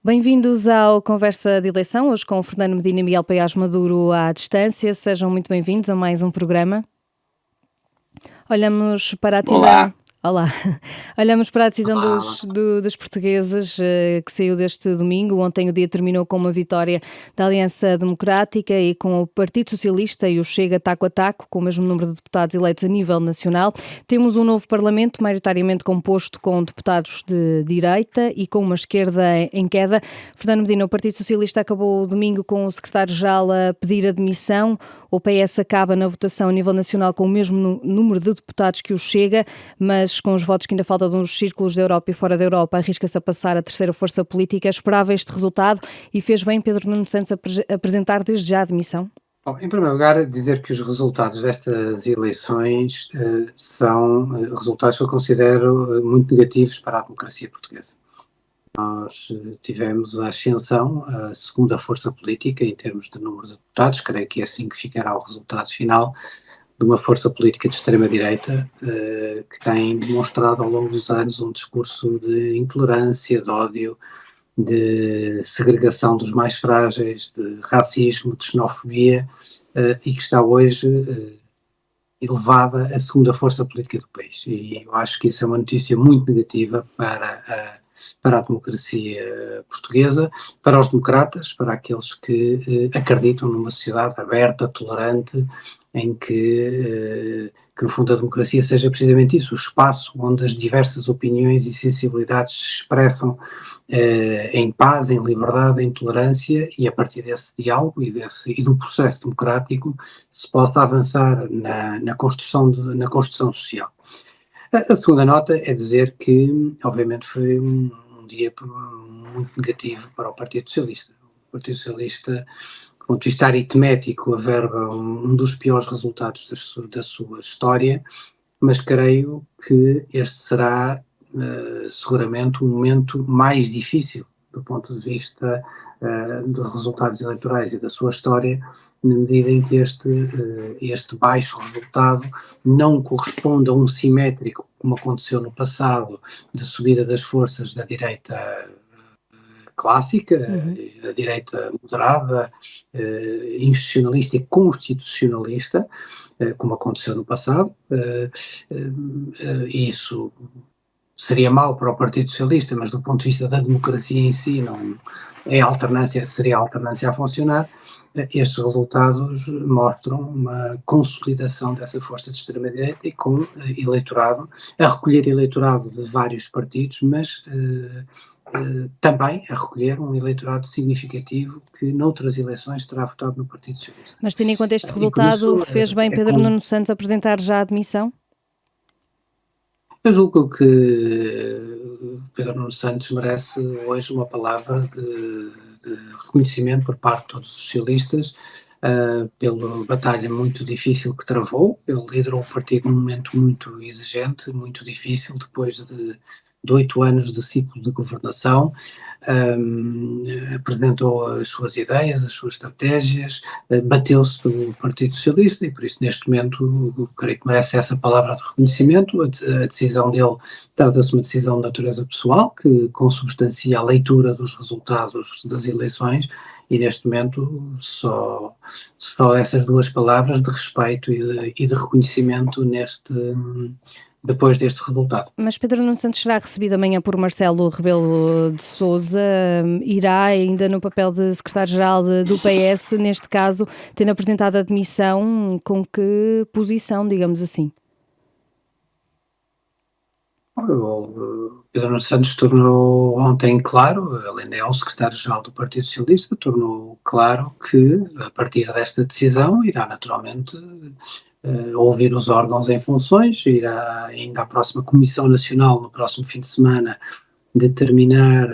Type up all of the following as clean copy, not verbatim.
Bem-vindos ao Conversa de Eleição, hoje com o Fernando Medina e Miguel Paiás Maduro à distância. Sejam muito bem-vindos a mais um programa. Olhamos para a decisão. Olá, Olá. Olhamos para a decisão olá, olá. dos portugueses que saiu deste domingo. Ontem o dia terminou com uma vitória da Aliança Democrática e com o Partido Socialista e o Chega taco a taco, com o mesmo número de deputados eleitos a nível nacional. Temos um novo Parlamento, maioritariamente composto com deputados de direita e com uma esquerda em queda. Fernando Medina, o Partido Socialista acabou o domingo com o secretário-geral a pedir admissão. O PS acaba na votação a nível nacional com o mesmo número de deputados que o Chega, mas com os votos que ainda faltam nos círculos da Europa e fora da Europa, arrisca-se a passar a terceira força política. Esperava este resultado e fez bem Pedro Nuno Santos apresentar desde já a admissão? Bom, em primeiro lugar, dizer que os resultados destas eleições são resultados que eu considero muito negativos para a democracia portuguesa. Nós tivemos a ascensão, a segunda força política em termos de número de deputados, creio que é assim que ficará o resultado final, de uma força política de extrema-direita que tem demonstrado ao longo dos anos um discurso de intolerância, de ódio, de segregação dos mais frágeis, de racismo, de xenofobia, e que está hoje elevada à segunda força política do país. E eu acho que isso é uma notícia muito negativa para a democracia portuguesa, para os democratas, para aqueles que acreditam numa sociedade aberta, tolerante, em que no fundo a democracia seja precisamente isso, o espaço onde as diversas opiniões e sensibilidades se expressam em paz, em liberdade, em tolerância, e a partir desse diálogo e do processo democrático se possa avançar na construção social. A segunda nota é dizer que, obviamente, foi um dia muito negativo para o Partido Socialista. O Partido Socialista, do ponto de vista aritmético, averba um dos piores resultados da sua história, mas creio que este será seguramente um momento mais difícil do ponto de vista dos resultados eleitorais e da sua história, na medida em que este baixo resultado não corresponde a um simétrico, como aconteceu no passado, de subida das forças da direita clássica, a direita moderada, institucionalista e constitucionalista, como aconteceu no passado. Isso seria mau para o Partido Socialista, mas do ponto de vista da democracia em si não é seria a alternância a funcionar. Estes resultados mostram uma consolidação dessa força de extrema-direita e com eleitorado, a recolher eleitorado de vários partidos, mas também a recolher um eleitorado significativo que noutras eleições terá votado no Partido Socialista. Mas tendo em conta este E por resultado, isso fez bem Pedro Nuno Santos apresentar já a admissão? eu julgo que Pedro Nuno Santos merece hoje uma palavra de reconhecimento por parte de todos os socialistas pela batalha muito difícil que travou. Ele liderou o partido num momento muito exigente, muito difícil, depois de 8 anos de ciclo de governação, apresentou as suas ideias, as suas estratégias, bateu-se do Partido Socialista e por isso neste momento eu creio que merece essa palavra de reconhecimento. A decisão dele trata-se de uma decisão de natureza pessoal que consubstancia a leitura dos resultados das eleições e neste momento só essas duas palavras de respeito e de reconhecimento depois deste resultado. Mas Pedro Nuno Santos será recebido amanhã por Marcelo Rebelo de Sousa, irá ainda no papel de secretário-geral do PS, neste caso, tendo apresentado a admissão, com que posição, digamos assim? O Pedro Nuno Santos tornou ontem claro, ele ainda é o secretário-geral do Partido Socialista, tornou claro que, a partir desta decisão, irá naturalmente ouvir os órgãos em funções, irá ainda à próxima Comissão Nacional, no próximo fim de semana, determinar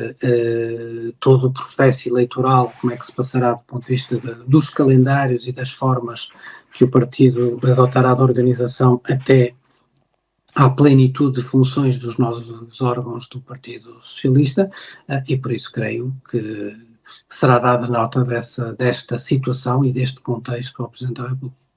todo o processo eleitoral, como é que se passará do ponto de vista dos calendários e das formas que o partido adotará de organização até à plenitude de funções dos novos órgãos do Partido Socialista e por isso creio que será dada nota desta situação e deste contexto ao Presidente da República.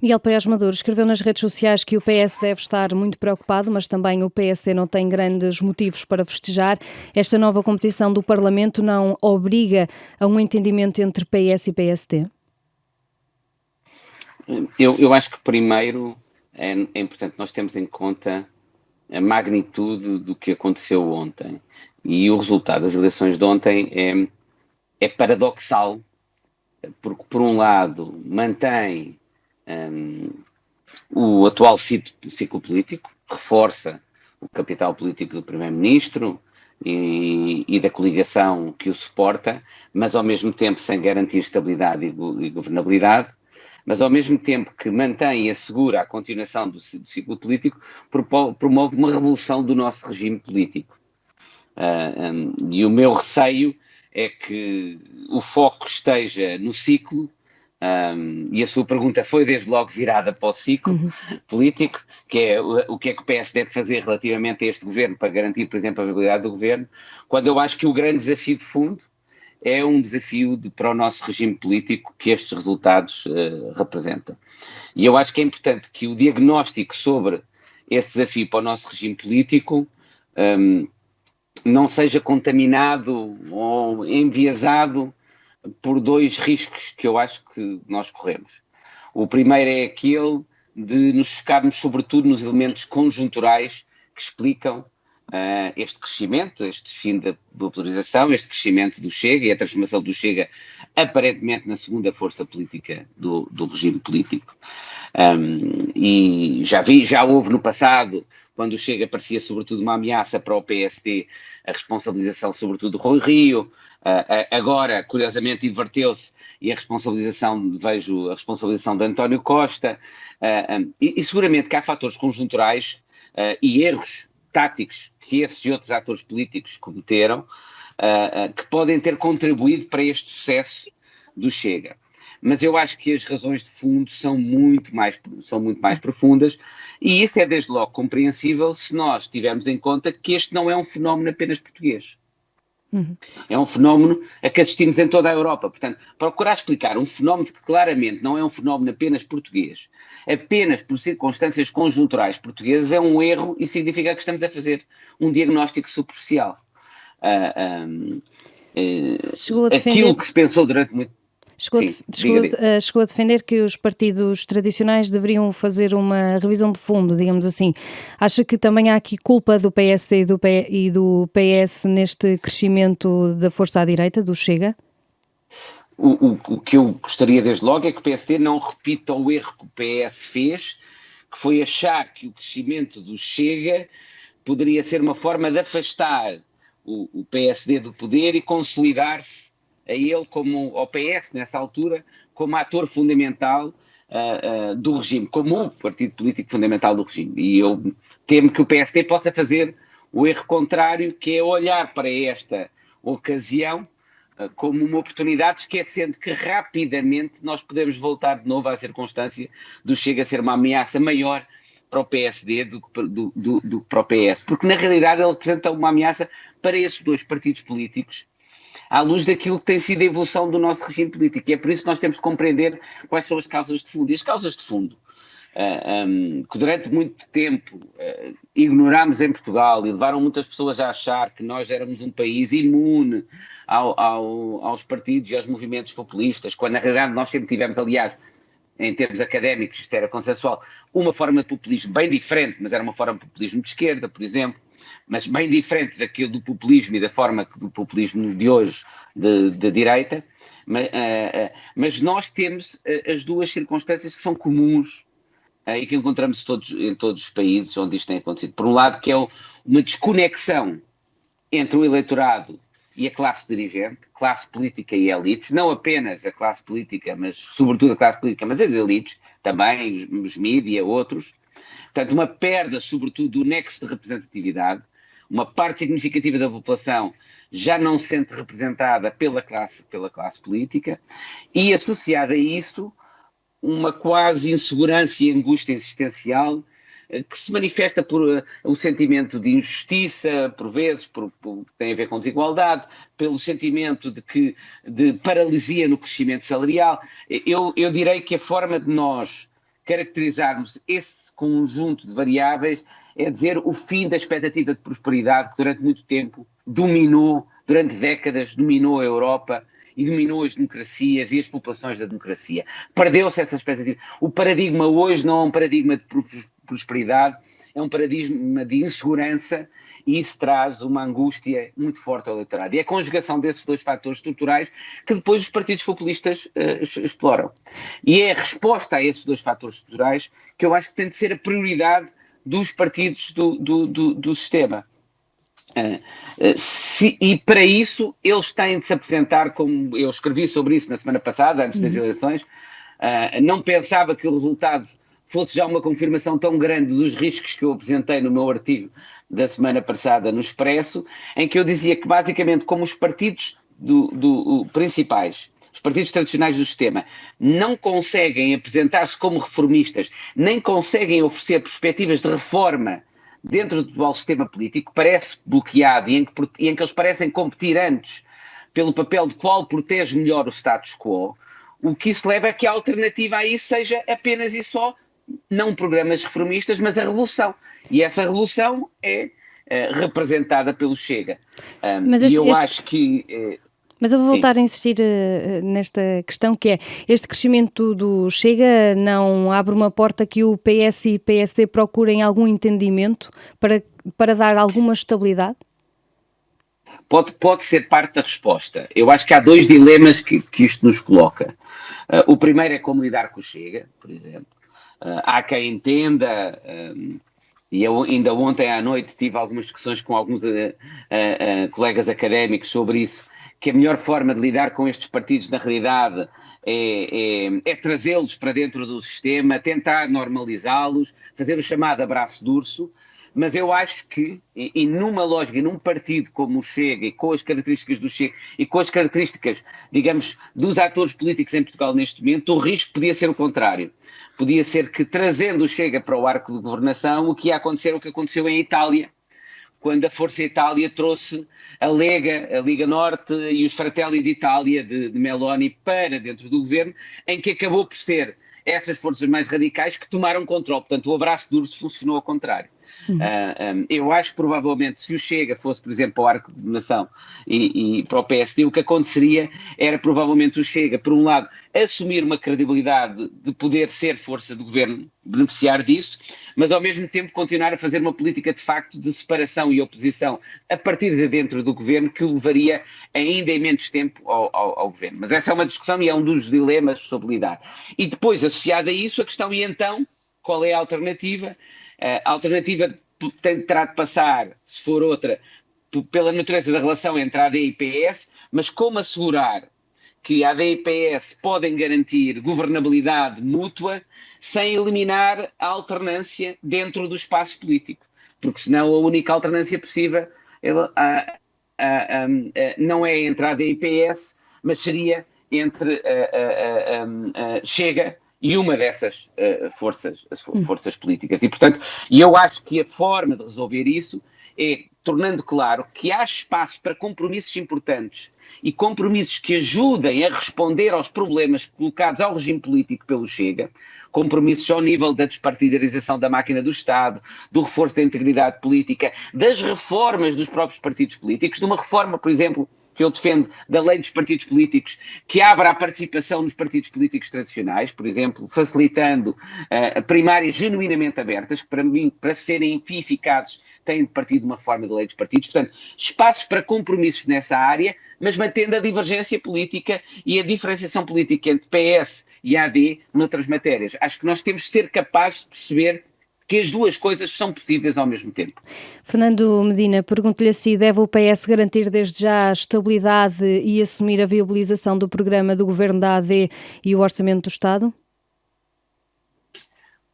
Miguel Paes Maduro escreveu nas redes sociais que o PS deve estar muito preocupado, mas também o PSD não tem grandes motivos para festejar. Esta nova composição do Parlamento não obriga a um entendimento entre PS e PSD? Eu acho que primeiro é importante nós termos em conta a magnitude do que aconteceu ontem. E o resultado das eleições de ontem é paradoxal, porque, por um lado, mantém o atual ciclo político, reforça o capital político do Primeiro-Ministro e da coligação que o suporta, mas ao mesmo tempo sem garantir estabilidade e governabilidade, mas ao mesmo tempo que mantém e assegura a continuação do ciclo político, promove uma revolução do nosso regime político. E o meu receio é que o foco esteja no ciclo, e a sua pergunta foi desde logo virada para o ciclo político, que é o que é que o PS deve fazer relativamente a este governo para garantir, por exemplo, a viabilidade do governo, quando eu acho que o grande desafio de fundo é um desafio para o nosso regime político que estes resultados representam. E eu acho que é importante que o diagnóstico sobre esse desafio para o nosso regime político não seja contaminado ou enviesado por dois riscos que eu acho que nós corremos. O primeiro é aquele de nos focarmos sobretudo nos elementos conjunturais que explicam este crescimento, este fim da polarização, este crescimento do Chega e a transformação do Chega aparentemente na segunda força política do regime político. E já houve no passado, quando o Chega parecia sobretudo uma ameaça para o PSD, a responsabilização sobretudo do Rui Rio. Agora, curiosamente, inverteu-se e vejo a responsabilização de António Costa, e seguramente que há fatores conjunturais e erros táticos que esses e outros atores políticos cometeram, que podem ter contribuído para este sucesso do Chega. Mas eu acho que as razões de fundo são muito mais profundas, e isso é desde logo compreensível se nós tivermos em conta que este não é um fenómeno apenas português. É um fenómeno a que assistimos em toda a Europa. Portanto, procurar explicar um fenómeno que claramente não é um fenómeno apenas português, apenas por circunstâncias conjunturais portuguesas, é um erro e significa que estamos a fazer um diagnóstico superficial. Aquilo que se pensou durante muito... Chegou a defender que os partidos tradicionais deveriam fazer uma revisão de fundo, digamos assim. Acha que também há aqui culpa do PSD e do PS neste crescimento da força à direita, do Chega? O que eu gostaria desde logo é que o PSD não repita o erro que o PS fez, que foi achar que o crescimento do Chega poderia ser uma forma de afastar o PSD do poder e consolidar-se a ele como ao PS, nessa altura, como ator fundamental do regime, como o partido político fundamental do regime. E eu temo que o PSD possa fazer o erro contrário, que é olhar para esta ocasião como uma oportunidade, esquecendo que rapidamente nós podemos voltar de novo à circunstância do Chega a ser uma ameaça maior para o PSD do que para o PS. Porque na realidade ele representa uma ameaça para esses dois partidos políticos, à luz daquilo que tem sido a evolução do nosso regime político. E é por isso que nós temos de compreender quais são as causas de fundo. E as causas de fundo, que durante muito tempo ignorámos em Portugal e levaram muitas pessoas a achar que nós éramos um país imune aos partidos e aos movimentos populistas, quando na realidade nós sempre tivemos, aliás, em termos académicos, isto era consensual, uma forma de populismo bem diferente, mas era uma forma de populismo de esquerda, por exemplo, mas bem diferente daquilo do populismo e da forma do populismo de hoje de direita, mas nós temos as duas circunstâncias que são comuns e que encontramos em todos os países onde isto tem acontecido. Por um lado, que é uma desconexão entre o eleitorado e a classe dirigente, classe política e elites, não apenas a classe política, mas sobretudo a classe política, mas as elites, também os mídia, outros. Portanto, uma perda, sobretudo, do nexo de representatividade. Uma parte significativa da população já não se sente representada pela classe política, e associada a isso uma quase insegurança e angústia existencial que se manifesta por o sentimento de injustiça, por vezes, tem a ver com desigualdade, pelo sentimento de paralisia no crescimento salarial. Eu direi que a forma de nós caracterizarmos esse conjunto de variáveis é dizer o fim da expectativa de prosperidade que durante muito tempo durante décadas dominou a Europa e dominou as democracias e as populações da democracia. Perdeu-se essa expectativa. O paradigma hoje não é um paradigma de prosperidade, é um paradigma de insegurança, e isso traz uma angústia muito forte ao eleitorado. E é a conjugação desses dois fatores estruturais que depois os partidos populistas exploram. E é a resposta a esses dois fatores estruturais que eu acho que tem de ser a prioridade dos partidos do sistema. E para isso eles têm de se apresentar, como eu escrevi sobre isso na semana passada, antes das eleições. Não pensava que o resultado fosse já uma confirmação tão grande dos riscos que eu apresentei no meu artigo da semana passada no Expresso, em que eu dizia que basicamente como os partidos principais, os partidos tradicionais do sistema, não conseguem apresentar-se como reformistas, nem conseguem oferecer perspectivas de reforma dentro do atual sistema político, parece bloqueado e em que eles parecem competir antes pelo papel de qual protege melhor o status quo, o que isso leva a que a alternativa a isso seja apenas e só não programas reformistas, mas a revolução. E essa revolução é representada pelo Chega. Acho que... Mas eu vou voltar a insistir nesta questão, que é, este crescimento do Chega não abre uma porta que o PS e PSD procurem algum entendimento para dar alguma estabilidade? Pode ser parte da resposta. Eu acho que há dois dilemas que isto nos coloca. O primeiro é como lidar com o Chega, por exemplo. Há quem entenda, e eu ainda ontem à noite tive algumas discussões com alguns colegas académicos sobre isso, que a melhor forma de lidar com estes partidos, na realidade, é trazê-los para dentro do sistema, tentar normalizá-los, fazer o chamado abraço de urso. Mas eu acho que, e numa lógica, num partido como o Chega, e com as características do Chega, e com as características, digamos, dos atores políticos em Portugal neste momento, o risco podia ser o contrário. Podia ser que, trazendo o Chega para o arco de governação, o que ia acontecer, o que aconteceu em Itália, quando a Força Itália trouxe a Liga Norte e os Fratelli d'Italia de Meloni para dentro do governo, em que acabou por ser essas forças mais radicais que tomaram controle. Portanto, o abraço de urso funcionou ao contrário. Eu acho que provavelmente se o Chega fosse, por exemplo, para o arco de governação e para o PSD, o que aconteceria era provavelmente o Chega, por um lado, assumir uma credibilidade de poder ser força de governo, beneficiar disso, mas ao mesmo tempo continuar a fazer uma política de facto de separação e oposição a partir de dentro do governo, que o levaria ainda em menos tempo ao governo. Mas essa é uma discussão e é um dos dilemas sobre lidar. E depois, associado a isso, a questão, e então, qual é a alternativa? A alternativa terá de passar, se for outra, pela natureza da relação entre a AD e PS, mas como assegurar que a AD e PS podem garantir governabilidade mútua sem eliminar a alternância dentro do espaço político, porque senão a única alternância possível não é entre a AD e PS, mas seria entre Chega e uma dessas forças políticas. E, portanto, eu acho que a forma de resolver isso é tornando claro que há espaço para compromissos importantes e compromissos que ajudem a responder aos problemas colocados ao regime político pelo Chega, compromissos ao nível da despartidarização da máquina do Estado, do reforço da integridade política, das reformas dos próprios partidos políticos, de uma reforma, por exemplo, que eu defendo, da lei dos partidos políticos, que abra a participação nos partidos políticos tradicionais, por exemplo, facilitando primárias genuinamente abertas, que para mim, para serem eficazes, têm de partir de uma forma de lei dos partidos. Portanto, espaços para compromissos nessa área, mas mantendo a divergência política e a diferenciação política entre PS e AD noutras matérias. Acho que nós temos de ser capazes de perceber que as duas coisas são possíveis ao mesmo tempo. Fernando Medina, pergunto-lhe se deve o PS garantir desde já a estabilidade e assumir a viabilização do programa do Governo da AD e o Orçamento do Estado?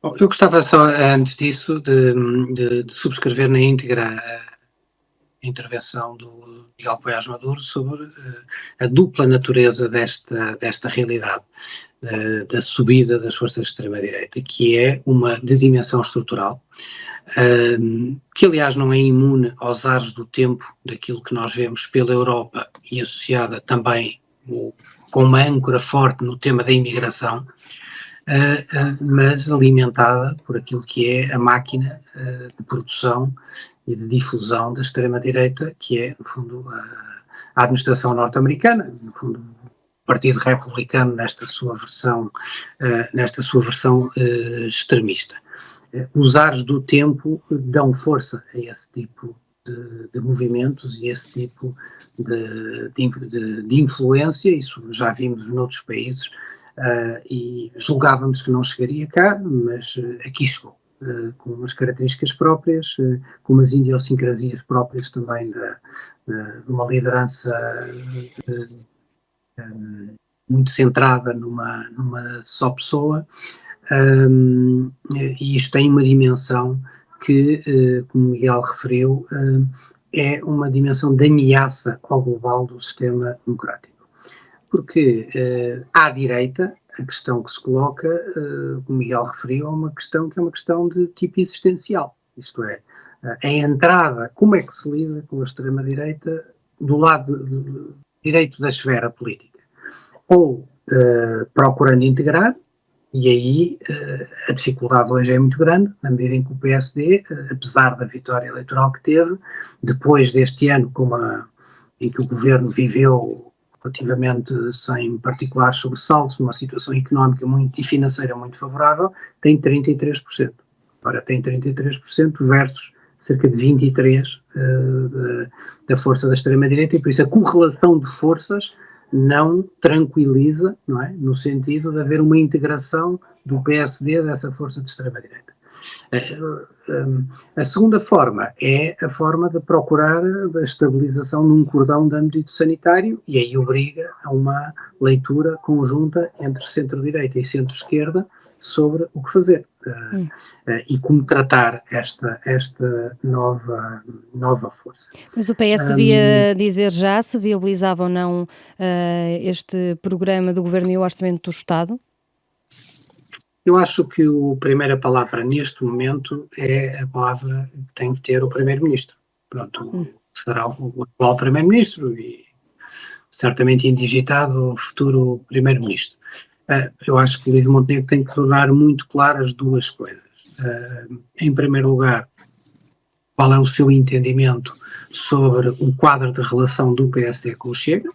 Bom, eu gostava só, antes disso, de subscrever na íntegra a intervenção do Miguel Poiás Maduro sobre a dupla natureza desta realidade, da subida das forças de extrema-direita, que é uma de dimensão estrutural, que aliás não é imune aos ares do tempo daquilo que nós vemos pela Europa e associada também com uma âncora forte no tema da imigração, mas alimentada por aquilo que é a máquina de produção e de difusão da extrema-direita, que é, no fundo, a administração norte-americana, no fundo, o Partido Republicano nesta sua versão extremista. Os ares do tempo dão força a esse tipo de movimentos e esse tipo de influência, isso já vimos noutros países, e julgávamos que não chegaria cá, mas aqui chegou, com umas características próprias, com umas idiosincrasias próprias também de uma liderança muito centrada numa só pessoa, e isto tem uma dimensão que, como Miguel referiu, é uma dimensão de ameaça ao global do sistema democrático. Porque à direita, a questão que se coloca, como Miguel referiu, é uma questão de tipo existencial. Isto é, a entrada, como é que se lida com a extrema-direita do lado direito da esfera política? Ou procurando integrar, e aí a dificuldade hoje é muito grande, na medida em que o PSD, apesar da vitória eleitoral que teve, depois deste ano em que o governo viveu relativamente sem particulares sobressaltos, numa situação económica e financeira muito favorável, tem 33%. Ora, tem 33% versus cerca de 23% da força da extrema-direita, e por isso a correlação de forças não tranquiliza, não é? No sentido de haver uma integração do PSD dessa força de extrema-direita. A segunda forma é a forma de procurar a estabilização num cordão de âmbito sanitário, e aí obriga a uma leitura conjunta entre centro-direita e centro-esquerda sobre o que fazer e como tratar esta nova força. Mas o PS devia dizer já se viabilizava ou não este programa do Governo e o Orçamento do Estado? Eu acho que a primeira palavra neste momento é a palavra que tem que ter o Primeiro-Ministro. Pronto, será o atual Primeiro-Ministro e certamente indigitado o futuro Primeiro-Ministro. Eu acho que Luís Montenegro tem que tornar muito claras duas coisas. Em primeiro lugar, qual é o seu entendimento sobre o quadro de relação do PSD com o Chega,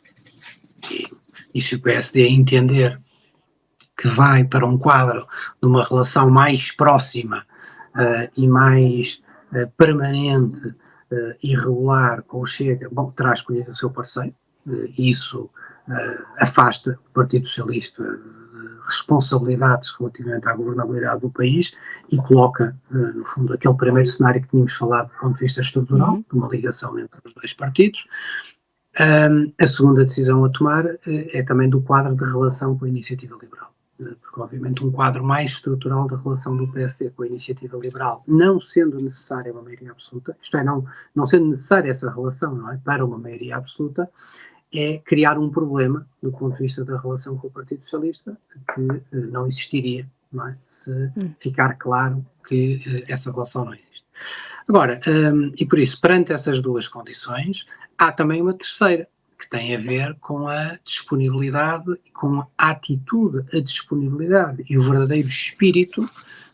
e se o PSD entender que vai para um quadro de uma relação mais próxima e mais permanente e regular com o Chega, bom, terá escolhido o seu parceiro. Isso afasta o Partido Socialista de responsabilidades relativamente à governabilidade do país e coloca, no fundo, aquele primeiro cenário que tínhamos falado do ponto de vista estrutural, de uma ligação entre os dois partidos. A segunda decisão a tomar é também do quadro de relação com a Iniciativa Liberal. Porque, obviamente, um quadro mais estrutural da relação do PSD com a Iniciativa Liberal, não sendo necessária uma maioria absoluta, isto é, não sendo necessária essa relação, não é, para uma maioria absoluta, é criar um problema do ponto de vista da relação com o Partido Socialista que não existiria, não é, se ficar claro que essa relação não existe. Agora, e por isso, perante essas duas condições, há também uma terceira, que tem a ver com a disponibilidade, com a atitude, a disponibilidade e o verdadeiro espírito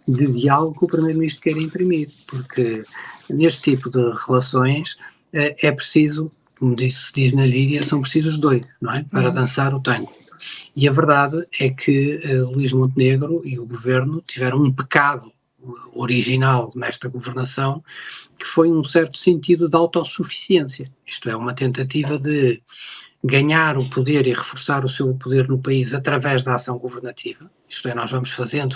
de diálogo que o Primeiro-Ministro quer imprimir, porque neste tipo de relações é preciso, como se diz na gíria, são precisos dois, não é? Para dançar o tango. E a verdade é que Luís Montenegro e o Governo tiveram um pecado original nesta governação, que foi um certo sentido de autossuficiência. Isto é, uma tentativa de ganhar o poder e reforçar o seu poder no país através da ação governativa. Isto é, nós vamos fazendo,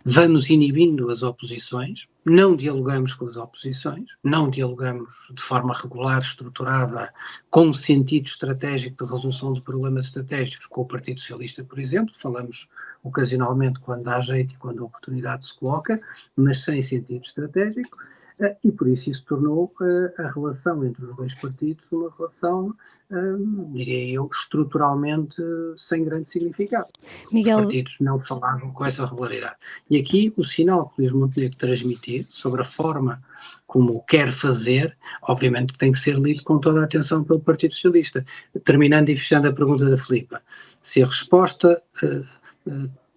vamos inibindo as oposições, não dialogamos com as oposições, não dialogamos de forma regular, estruturada, com sentido estratégico de resolução de problemas estratégicos com o Partido Socialista, por exemplo, falamos ocasionalmente quando há jeito e quando a oportunidade se coloca, mas sem sentido estratégico, e por isso tornou a relação entre os dois partidos uma relação, diria eu, estruturalmente sem grande significado. Miguel... Os partidos não falavam com essa regularidade. E aqui o sinal que Luís Montenegro transmitiu sobre a forma como o quer fazer, obviamente tem que ser lido com toda a atenção pelo Partido Socialista. Terminando e fechando a pergunta da Filipa, se a resposta,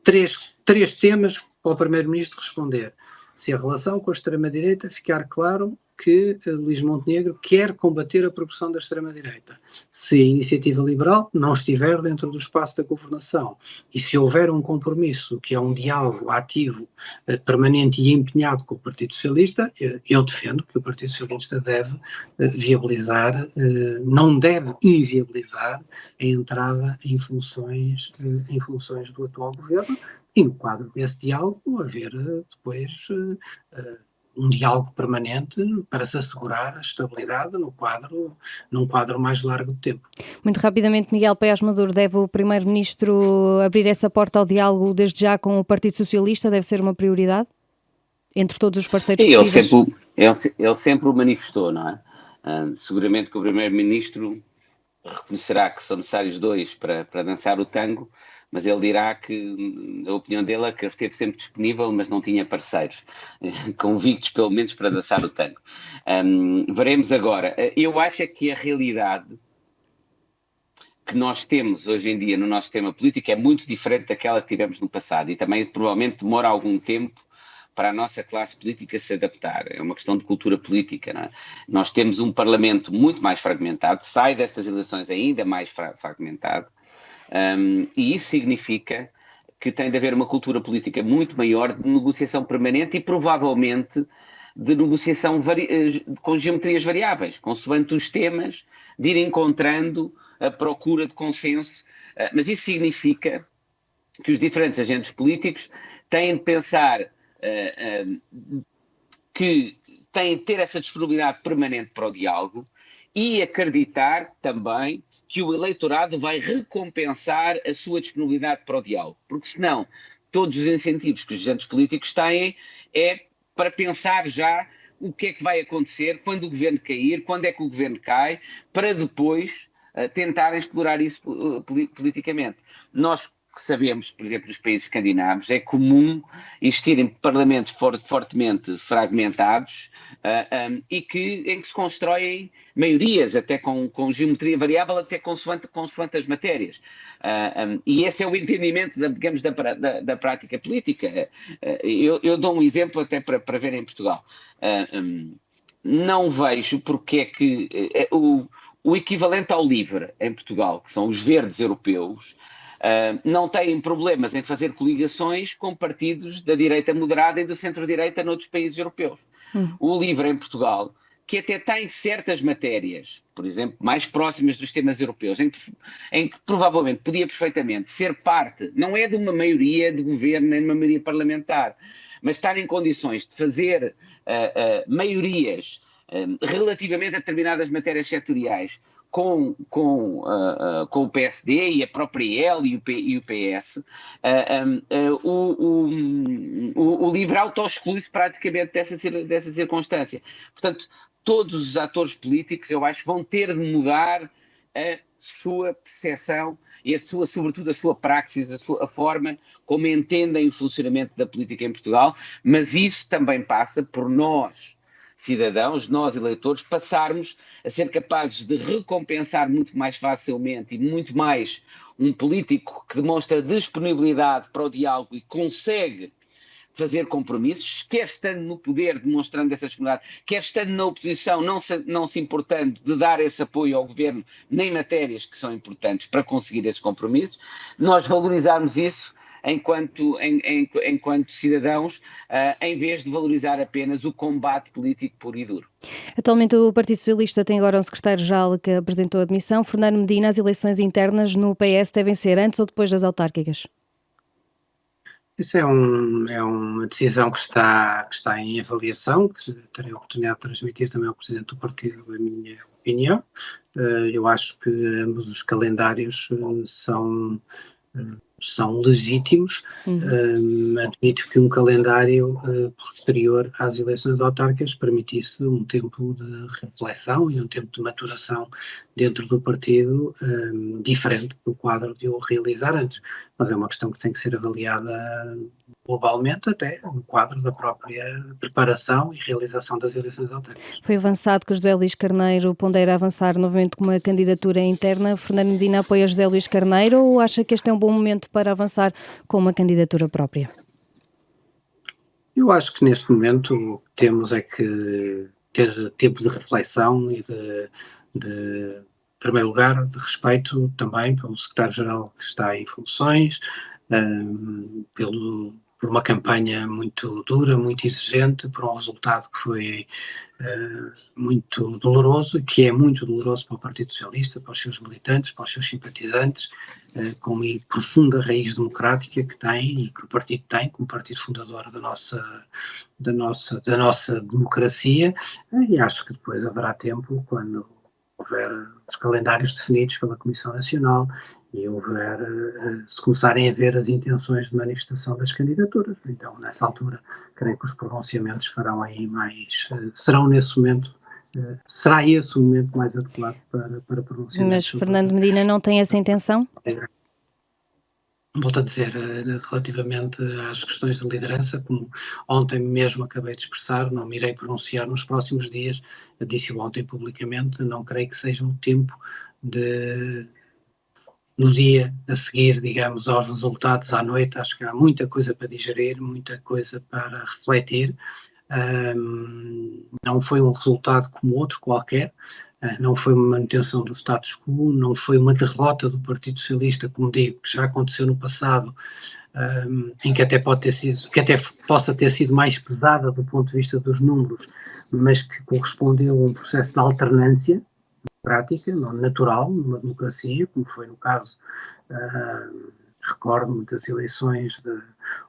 três temas para o Primeiro-Ministro responder. Se a relação com a extrema-direita ficar claro que Luís Montenegro quer combater a progressão da extrema-direita. Se a iniciativa liberal não estiver dentro do espaço da governação e se houver um compromisso, que é um diálogo ativo, permanente e empenhado com o Partido Socialista, eu defendo que o Partido Socialista deve viabilizar, não deve inviabilizar a entrada em funções do atual governo, e no quadro desse diálogo haver depois um diálogo permanente para se assegurar a estabilidade num quadro mais largo de tempo. Muito rapidamente, Miguel Paes Maduro, deve o Primeiro-Ministro abrir essa porta ao diálogo desde já com o Partido Socialista? Deve ser uma prioridade entre todos os parceiros possíveis? Ele sempre o manifestou, não é? Seguramente que o Primeiro-Ministro reconhecerá que são necessários dois para dançar o tango, mas ele dirá que a opinião dele é que ele esteve sempre disponível, mas não tinha parceiros convictos, pelo menos, para dançar o tango. Veremos agora. Eu acho é que a realidade que nós temos hoje em dia no nosso sistema político é muito diferente daquela que tivemos no passado e também provavelmente demora algum tempo para a nossa classe política se adaptar. É uma questão de cultura política, não é? Nós temos um Parlamento muito mais fragmentado, sai destas eleições ainda mais fragmentado, e isso significa que tem de haver uma cultura política muito maior de negociação permanente e provavelmente de negociação com geometrias variáveis, consoante os temas, de ir encontrando a procura de consenso, mas isso significa que os diferentes agentes políticos têm de pensar que têm de ter essa disponibilidade permanente para o diálogo e acreditar também que o eleitorado vai recompensar a sua disponibilidade para o diálogo, porque senão todos os incentivos que os agentes políticos têm é para pensar já o que é que vai acontecer quando o governo cair, quando é que o governo cai, para depois tentarem explorar isso politicamente. Nós que sabemos, por exemplo, nos países escandinavos, é comum existirem parlamentos fortemente fragmentados em que se constroem maiorias, até com geometria variável, até consoante as matérias. E esse é o entendimento, digamos, da prática política. Eu dou um exemplo até para ver em Portugal. Não vejo porque é que o equivalente ao LIVRE em Portugal, que são os verdes europeus, não têm problemas em fazer coligações com partidos da direita moderada e do centro-direita noutros países europeus. O LIVRE em Portugal, que até tem certas matérias, por exemplo, mais próximas dos temas europeus, em que provavelmente podia perfeitamente ser parte, não é de uma maioria de governo nem de uma maioria parlamentar, mas estar em condições de fazer maiorias relativamente a determinadas matérias setoriais com o PSD e a própria EL e o PS, o LIVRE auto-exclui-se praticamente dessa circunstância. Portanto, todos os atores políticos, eu acho, vão ter de mudar a sua percepção e sobretudo a sua praxis, a forma como entendem o funcionamento da política em Portugal, mas isso também passa por nós, cidadãos, nós eleitores, passarmos a ser capazes de recompensar muito mais facilmente e muito mais um político que demonstra disponibilidade para o diálogo e consegue fazer compromissos, quer estando no poder demonstrando essa disponibilidade, quer estando na oposição não se importando de dar esse apoio ao governo nem matérias que são importantes para conseguir esses compromissos, nós valorizarmos isso enquanto cidadãos, em vez de valorizar apenas o combate político puro e duro. Atualmente o Partido Socialista tem agora um secretário-geral que apresentou a admissão. Fernando Medina, as eleições internas no PS devem ser antes ou depois das autárquicas? Isso é uma decisão que está em avaliação, que terei a oportunidade de transmitir também ao Presidente do Partido a minha opinião. Eu acho que ambos os calendários são legítimos. Admito que um calendário posterior às eleições autárquicas permitisse um tempo de reflexão e um tempo de maturação dentro do partido diferente do quadro de o realizar antes. mas é uma questão que tem que ser avaliada globalmente, até no quadro da própria preparação e realização das eleições autárquicas. Foi avançado que José Luís Carneiro pondera avançar novamente com uma candidatura interna. Fernando Medina apoia José Luís Carneiro ou acha que este é um bom momento para avançar com uma candidatura própria? Eu acho que neste momento o que temos é que ter tempo de reflexão e em primeiro lugar, de respeito também pelo secretário-geral que está em funções, por uma campanha muito dura, muito exigente, por um resultado que foi muito doloroso, que é muito doloroso para o Partido Socialista, para os seus militantes, para os seus simpatizantes, com uma profunda raiz democrática que tem e que o partido tem, como partido fundador da nossa democracia, e acho que depois haverá tempo, quando houver os calendários definidos pela Comissão Nacional e se começarem a ver as intenções de manifestação das candidaturas. Então, nessa altura, creio que os pronunciamentos farão aí serão nesse momento, será esse o momento mais adequado para pronunciamentos. Mas Fernando Medina não tem essa intenção? Volto a dizer, relativamente às questões de liderança, como ontem mesmo acabei de expressar, não me irei pronunciar nos próximos dias, disse-o ontem publicamente, não creio que seja o tempo no dia a seguir, digamos, aos resultados à noite. Acho que há muita coisa para digerir, muita coisa para refletir. Não foi um resultado como outro qualquer, não foi uma manutenção do status quo, não foi uma derrota do Partido Socialista, como digo, que já aconteceu no passado, em que até possa ter sido mais pesada do ponto de vista dos números, mas que correspondeu a um processo de alternância democrática, natural, numa democracia, como foi no caso, recordo muitas eleições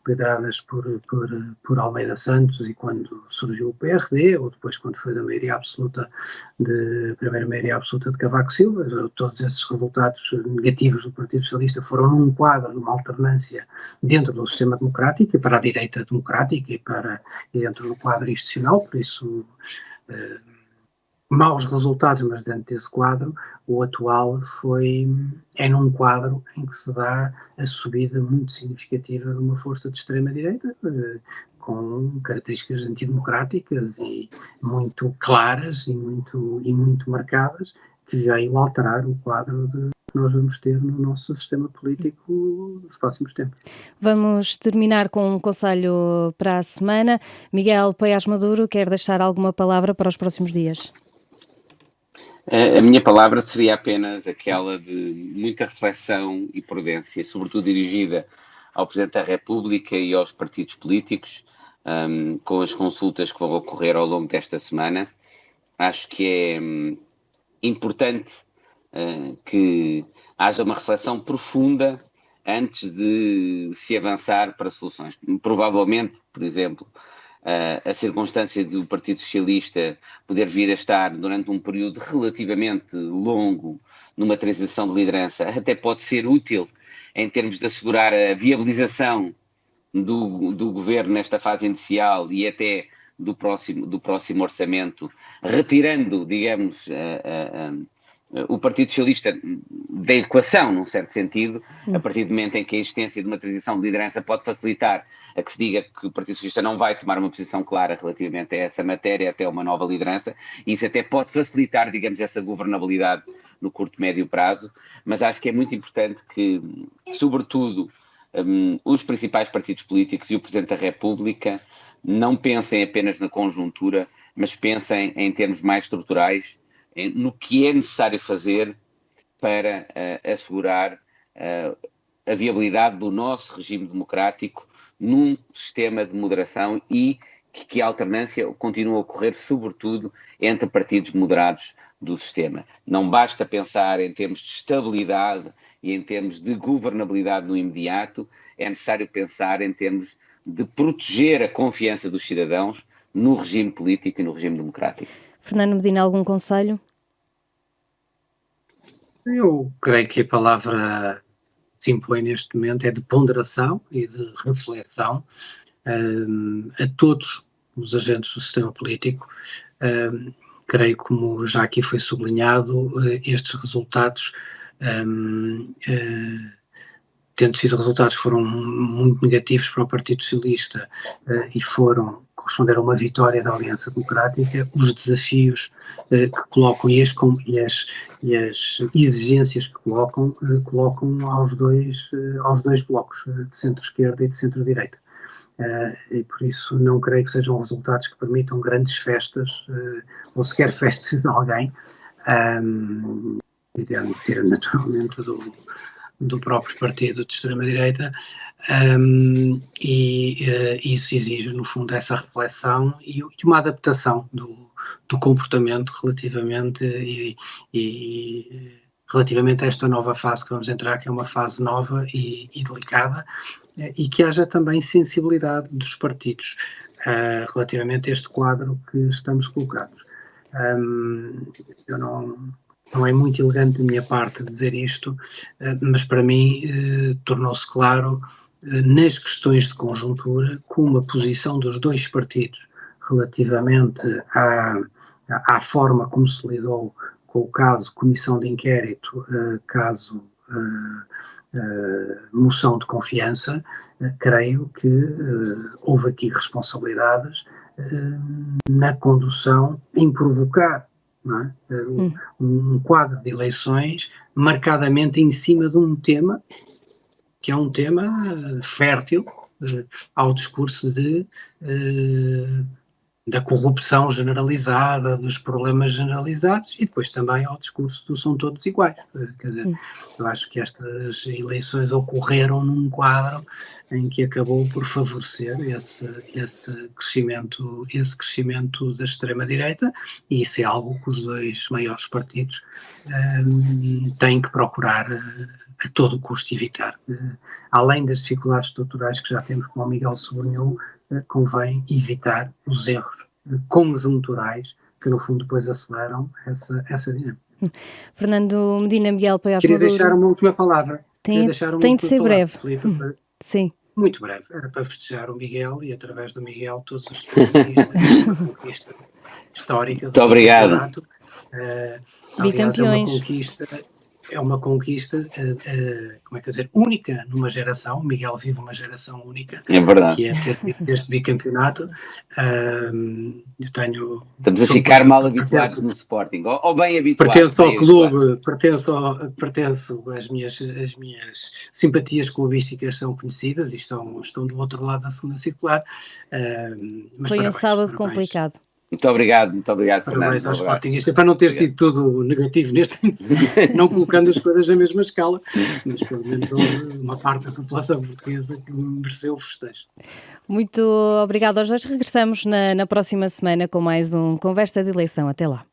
lideradas por Almeida Santos e quando surgiu o PRD, ou depois quando foi da primeira maioria absoluta de Cavaco Silva. Todos esses resultados negativos do Partido Socialista foram num quadro, numa alternância dentro do sistema democrático e para a direita democrática e dentro do quadro institucional, por isso maus resultados, mas dentro desse quadro, o atual é num quadro em que se dá a subida muito significativa de uma força de extrema-direita, com características antidemocráticas e muito claras e muito marcadas, que veio alterar o quadro que nós vamos ter no nosso sistema político nos próximos tempos. Vamos terminar com um conselho para a semana. Miguel Poiás Maduro quer deixar alguma palavra para os próximos dias? A minha palavra seria apenas aquela de muita reflexão e prudência, sobretudo dirigida ao Presidente da República e aos partidos políticos, com as consultas que vão ocorrer ao longo desta semana. Acho que é importante que haja uma reflexão profunda antes de se avançar para soluções. Provavelmente, por exemplo, a circunstância do Partido Socialista poder vir a estar durante um período relativamente longo numa transição de liderança até pode ser útil em termos de assegurar a viabilização do governo nesta fase inicial e até do próximo orçamento, retirando, digamos, o Partido Socialista da equação, num certo sentido, a partir do momento em que a existência de uma transição de liderança pode facilitar a que se diga que o Partido Socialista não vai tomar uma posição clara relativamente a essa matéria até uma nova liderança, e isso até pode facilitar, digamos, essa governabilidade no curto, médio prazo, mas acho que é muito importante que, sobretudo, os principais partidos políticos e o Presidente da República não pensem apenas na conjuntura, mas pensem em termos mais estruturais, no que é necessário fazer para assegurar a viabilidade do nosso regime democrático num sistema de moderação e que a alternância continue a ocorrer, sobretudo, entre partidos moderados do sistema. Não basta pensar em termos de estabilidade e em termos de governabilidade no imediato, é necessário pensar em termos de proteger a confiança dos cidadãos no regime político e no regime democrático. Fernando Medina, algum conselho? Eu creio que a palavra que se impõe neste momento é de ponderação e de reflexão a todos os agentes do sistema político. Creio, como já aqui foi sublinhado, estes resultados tendo sido resultados que foram muito negativos para o Partido Socialista e corresponderam a uma vitória da Aliança Democrática, os desafios que colocam e as exigências que colocam aos dois blocos, de centro-esquerda e de centro-direita. E por isso não creio que sejam resultados que permitam grandes festas, ou sequer festas de alguém, tirando naturalmente do próprio partido de extrema-direita, isso exige, no fundo, essa reflexão e uma adaptação do comportamento relativamente a esta nova fase que vamos entrar, que é uma fase nova e delicada, e que haja também sensibilidade dos partidos relativamente a este quadro que estamos colocados. Não é muito elegante da minha parte dizer isto, mas para mim tornou-se claro nas questões de conjuntura como a posição dos dois partidos relativamente à forma como se lidou com o caso comissão de inquérito, caso moção de confiança, creio que houve aqui responsabilidades na condução em provocar, não é? Um quadro de eleições marcadamente em cima de um tema que é um tema fértil ao discurso da corrupção generalizada, dos problemas generalizados e depois também ao discurso do são todos iguais. Quer dizer, eu acho que estas eleições ocorreram num quadro em que acabou por favorecer esse crescimento da extrema-direita, e isso é algo que os dois maiores partidos têm que procurar a todo custo evitar. Além das dificuldades estruturais que já temos, como o Miguel sublinhou, convém evitar os erros conjunturais que no fundo depois aceleram essa dinâmica. Fernando Medina Miguel Paios Queria Maduro. deixar uma última palavra. Tem de ser breve. Filipe, Sim. muito breve. Era para festejar o Miguel e através do Miguel todos os esportistas, uma conquista histórica. Muito obrigado. Bicampeões. É uma conquista, como é que dizer, única numa geração. O Miguel vive uma geração única, é verdade, que é ter este bicampeonato. Estamos a ficar mal habituados no Sporting, ou bem habituados. Pertenço ao clube, as minhas simpatias clubísticas são conhecidas e estão do outro lado da segunda circular. Mas foi um sábado complicado. Muito obrigado, Fernando. Aos sportingistas, para não ter sido tudo negativo não colocando as coisas na mesma escala, mas pelo menos uma parte da população portuguesa que mereceu o festejo. Muito obrigado aos dois. Regressamos na próxima semana com mais um Conversa de Eleição. Até lá.